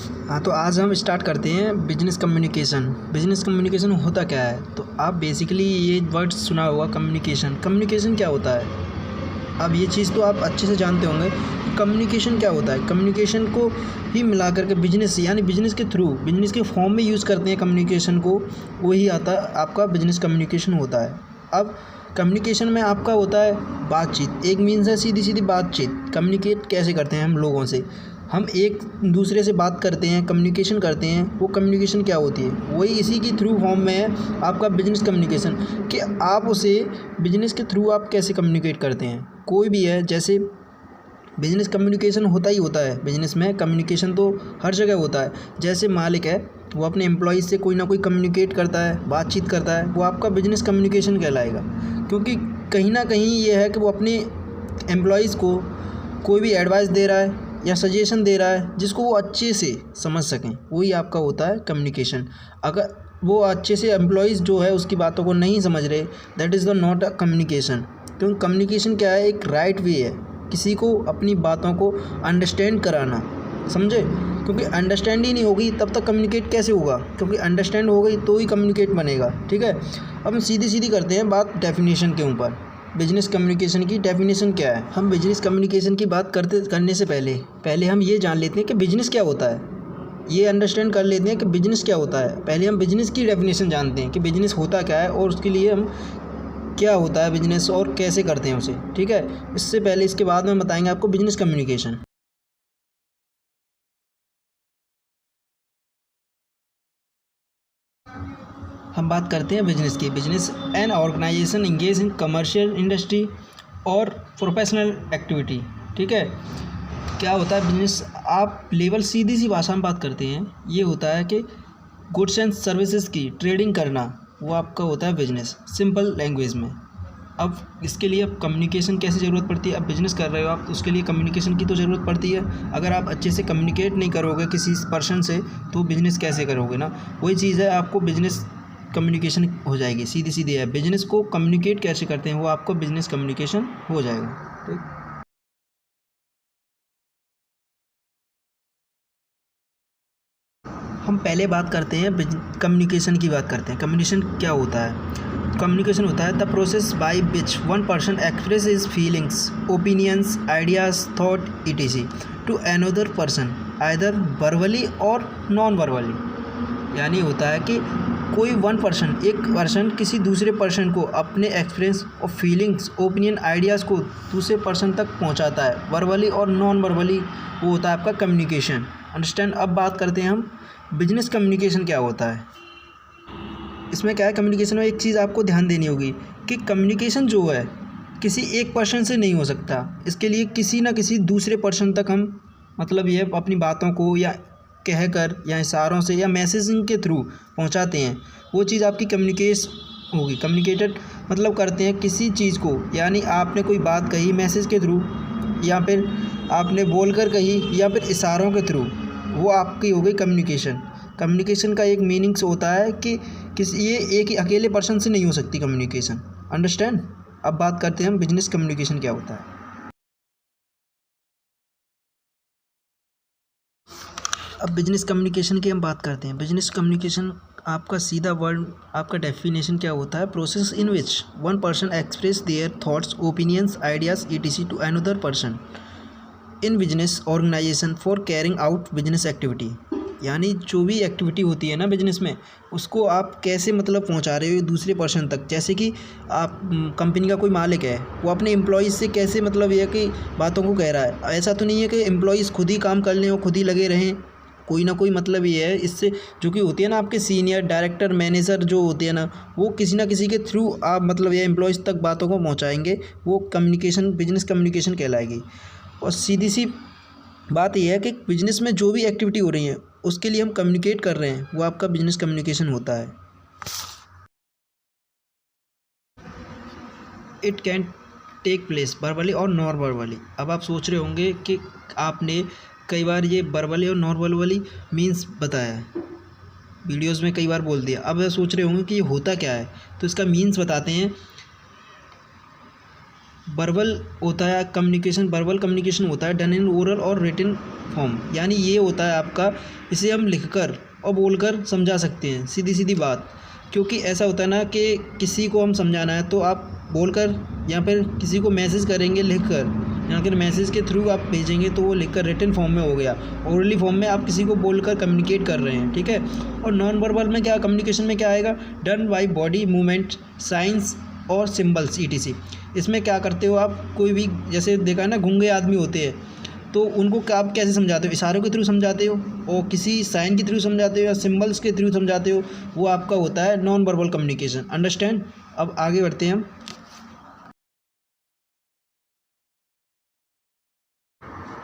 हाँ, तो आज हम स्टार्ट करते हैं बिजनेस कम्युनिकेशन। बिजनेस कम्युनिकेशन होता क्या है? तो आप बेसिकली ये वर्ड सुना होगा कम्युनिकेशन। कम्युनिकेशन क्या होता है? अब ये चीज़ तो आप अच्छे से जानते होंगे। कम्युनिकेशन क्या होता है? कम्युनिकेशन को ही मिला करके बिजनेस यानी बिजनेस के थ्रू बिजनेस के फॉर्म में यूज़ करते हैं कम्युनिकेशन को, वही आता आपका बिजनेस कम्युनिकेशन होता है। अब कम्युनिकेशन में आपका होता है बातचीत। एक मीन्स है सीधी सीधी बातचीत। कम्युनिकेट कैसे करते हैं हम लोगों से? हम एक दूसरे से बात करते हैं, कम्युनिकेशन करते हैं। वो कम्युनिकेशन क्या होती है? वही इसी की थ्रू फॉर्म में है आपका बिजनेस कम्युनिकेशन, कि आप उसे बिजनेस के थ्रू आप कैसे कम्युनिकेट करते हैं। कोई भी है, जैसे बिजनेस कम्युनिकेशन होता ही होता है। बिजनेस में कम्युनिकेशन तो हर जगह होता है। जैसे मालिक है, वो अपने एम्प्लॉयज़ से कोई ना कोई कम्युनिकेट करता है, बातचीत करता है, वो आपका बिजनेस कम्युनिकेशन कहलाएगा। क्योंकि कहीं ना कहीं ये है कि वो अपने एम्प्लॉयज़ को कोई भी एडवाइस दे रहा है या सजेशन दे रहा है जिसको वो अच्छे से समझ सकें, वही आपका होता है कम्युनिकेशन। अगर वो अच्छे से एम्प्लॉयज़ जो है उसकी बातों को नहीं समझ रहे, that is the not a communication. क्योंकि कम्युनिकेशन क्या है? एक राइट वे है किसी को अपनी बातों को अंडरस्टैंड कराना, समझे? क्योंकि अंडरस्टैंड ही नहीं होगी तब तक कम्युनिकेट कैसे होगा? क्योंकि अंडरस्टैंड हो गई तो ही कम्युनिकेट बनेगा। ठीक है, अब हम सीधी सीधी करते हैं बात डेफिनेशन के ऊपर। बिजनेस कम्युनिकेशन की डेफिनेशन क्या है? हम बिजनेस कम्युनिकेशन की बात करने से पहले हम ये जान लेते हैं कि बिजनेस क्या होता है। ये अंडरस्टैंड कर लेते हैं कि बिजनेस क्या होता है। पहले हम बिजनेस की डेफिनेशन जानते हैं कि बिजनेस होता क्या है, और उसके लिए हम क्या होता है बिजनेस और कैसे करते हैं उसे। ठीक है, इससे पहले इसके बाद में बताएंगे आपको बिजनेस कम्युनिकेशन। हम बात करते हैं बिजनेस की। Business an organisation engage in commercial industry और प्रोफेशनल एक्टिविटी। ठीक है, क्या होता है बिजनेस? आप लेवल सीधी सी भाषा में बात करते हैं, ये होता है कि गुड्स एंड सर्विसेज की ट्रेडिंग करना, वो आपका होता है बिजनेस, सिंपल लैंग्वेज में। अब इसके लिए अब कम्युनिकेशन कैसे ज़रूरत पड़ती है? अब बिज़नेस कर रहे हो आप, तो उसके लिए कम्युनिकेशन की तो ज़रूरत पड़ती है। अगर आप अच्छे से कम्युनिकेट नहीं करोगे किसी पर्सन से, तो बिज़नेस कैसे करोगे ना? वही चीज़ है, आपको बिज़नेस कम्युनिकेशन हो जाएगी। सीधी सीधी है, बिज़नेस को कम्युनिकेट कैसे करते हैं वो आपको बिज़नेस कम्युनिकेशन हो जाएगा। ठीक, हम पहले बात करते हैं कम्युनिकेशन की बात करते हैं। कम्युनिकेशन क्या होता है? कम्युनिकेशन होता है the process by which one person express his feelings, opinions, ideas, thought etc to another person either verbally और नॉन वर्बली। यानी होता है कि कोई एक पर्सन किसी दूसरे पर्सन को अपने एक्सपीरियंस और फीलिंग्स, ओपिनियन, आइडियाज़ को दूसरे पर्सन तक पहुंचाता है, वर्बली और नॉन वर्बली। वो होता है आपका कम्युनिकेशन। अंडरस्टैंड? अब बात करते हैं हम बिजनेस कम्युनिकेशन क्या होता है। इसमें क्या है, कम्युनिकेशन में एक चीज़ आपको ध्यान देनी होगी कि कम्युनिकेशन जो है किसी एक पर्सन से नहीं हो सकता। इसके लिए किसी ना किसी दूसरे पर्सन तक हम मतलब ये अपनी बातों को या कहकर या इशारों से या मैसेजिंग के थ्रू पहुंचाते हैं, वो चीज़ आपकी कम्युनिकेट होगी। कम्युनिकेटेड मतलब करते हैं किसी चीज़ को, यानी आपने कोई बात कही मैसेज के थ्रू, या फिर आपने बोलकर कही, या फिर इशारों के थ्रू, वो आपकी हो गई कम्युनिकेशन। कम्युनिकेशन का एक मीनिंग्स होता है कि ये एक ही अकेले पर्सन से नहीं हो सकती कम्युनिकेशन। अंडरस्टैंड? अब बात करते हैं हम बिजनेस कम्युनिकेशन क्या होता है। अब बिजनेस कम्युनिकेशन की हम बात करते हैं। बिजनेस कम्युनिकेशन आपका सीधा वर्ड, आपका डेफिनेशन क्या होता है? Process in which one person express their thoughts, opinions, ideas etc to another person in business organisation for carrying out business activity. यानी जो भी एक्टिविटी होती है ना बिजनेस में, उसको आप कैसे मतलब पहुंचा रहे हो दूसरे पर्सन तक। जैसे कि आप कंपनी का कोई मालिक है, वो अपने एम्प्लॉयज़ से कैसे मतलब ये कि बातों को कह रहा है। ऐसा तो नहीं है कि एम्प्लॉयज़ खुद ही काम कर लें और खुद ही लगे रहें, कोई ना कोई मतलब ये है इससे, जो कि होती है ना आपके सीनियर डायरेक्टर मैनेजर जो होते हैं ना, वो किसी ना किसी के थ्रू आप मतलब ये एम्प्लॉयज़ तक बातों को पहुँचाएँगे, वो कम्युनिकेशन बिजनेस कम्युनिकेशन कहलाएगी। और सीधी सी बात यह है कि बिजनेस में जो भी एक्टिविटी हो रही है उसके लिए हम कम्युनिकेट कर रहे हैं, वो आपका बिजनेस कम्युनिकेशन होता है। It can take place verbally और नॉन वर्बली। अब आप सोच रहे होंगे कि आपने कई बार ये वर्बली और नॉन वर्बली मीन्स बताया है, वीडियोज़ में कई बार बोल दिया। अब आप सोच रहे होंगे कि ये होता क्या है, तो इसका मीन्स बताते हैं। वर्बल होता है कम्युनिकेशन, वर्बल कम्युनिकेशन होता है डन इन ओरल और रिटन फॉर्म, यानी ये होता है आपका, इसे हम लिखकर और बोलकर समझा सकते हैं, सीधी सीधी बात। क्योंकि ऐसा होता है ना कि किसी को हम समझाना है तो आप बोलकर या फिर किसी को मैसेज करेंगे लिखकर, या फिर मैसेज के थ्रू आप भेजेंगे तो वो लिखकर रिटन फॉर्म में हो गया। ओरली फॉर्म में आप किसी को बोलकर कम्युनिकेट कर रहे हैं, ठीक है। और नॉन वर्बल में क्या, कम्युनिकेशन में क्या आएगा, done by body movement, science और सिम्बल्स ETC। इसमें क्या करते हो आप, कोई भी जैसे देखा है ना गूंगे आदमी होते हैं तो उनको क्या आप कैसे समझाते हो, इशारों के थ्रू समझाते हो और किसी साइन के थ्रू समझाते हो या सिंबल्स के थ्रू समझाते हो, वो आपका होता है नॉन वर्बल कम्युनिकेशन। अंडरस्टैंड। अब आगे बढ़ते हैं हम।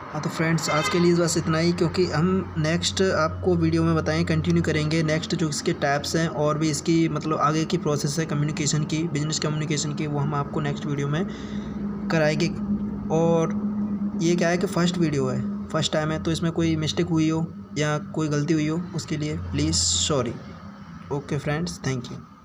हाँ तो फ्रेंड्स आज के लिए बस इतना ही, क्योंकि हम नेक्स्ट आपको वीडियो में बताएं, कंटिन्यू करेंगे नेक्स्ट जो इसके टैप्स हैं और भी इसकी मतलब आगे की प्रोसेस है कम्युनिकेशन की, बिजनेस कम्युनिकेशन की, वो हम आपको नेक्स्ट वीडियो में कराएंगे। और ये क्या है कि फ़र्स्ट वीडियो है, फर्स्ट टाइम है, तो इसमें कोई मिस्टेक हुई हो या कोई गलती हुई हो उसके लिए please sorry. Okay friends, thank you.